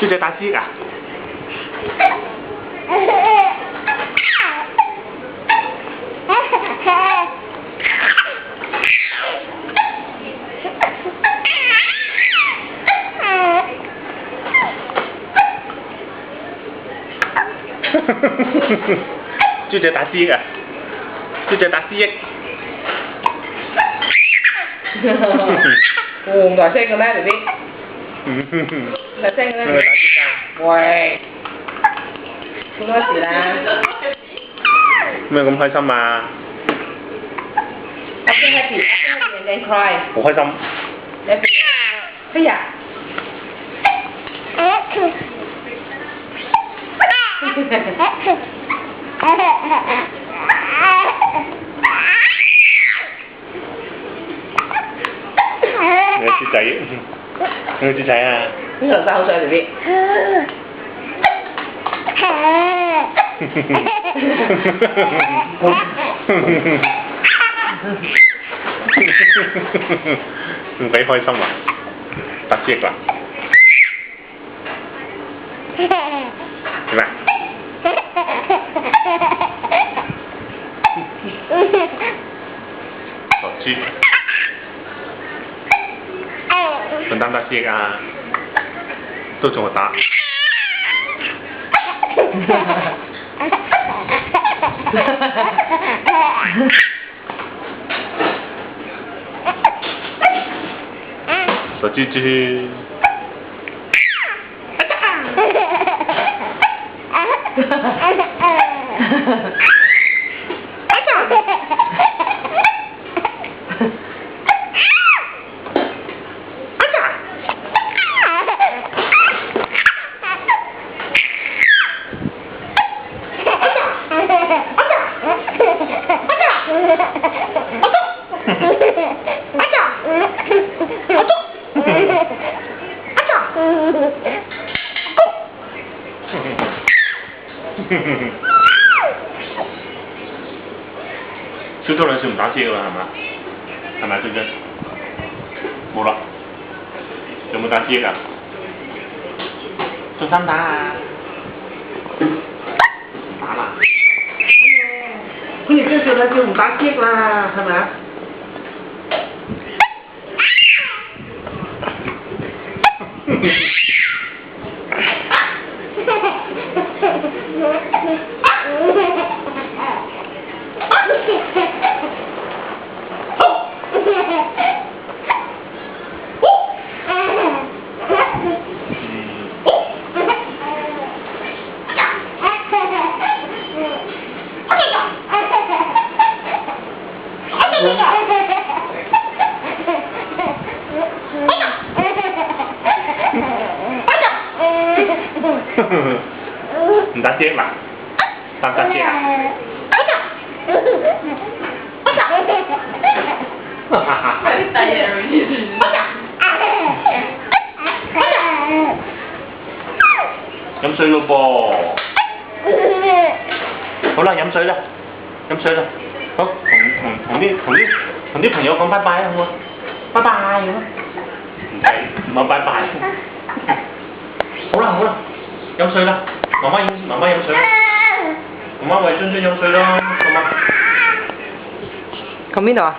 小姐打機啊！小姐打機啊！小姐打機。唔大聲嘅咩，B B？大聲嘅咩？喂，出咩事啦？咩咁開心啊？ Happy happy and then cry。好開心。Happy。哎呀！你個豬仔，你個豬仔啊！呢度生口水 B B。唔鬼開心啊！打機啦！點啊？傻豬，仲打唔打機啊？都仲係打。小豬豬。小偷兩次唔打機㗎啦，係咪？係咪最近？冇啦。有冇打機㗎？仲想打啊？打啦！佢哋真係兩次唔打機啦，係咪啊？唔打機啦？打唔打機啊？飲水咯噃！好啦，飲水啦，飲水啦。好，同啲朋友講拜拜啊，好唔好？拜拜咁啊！唔係拜拜。好啦好啦，飲水啦，媽媽飲水啦，媽媽餵津津飲水咯，好嗎？講邊度啊？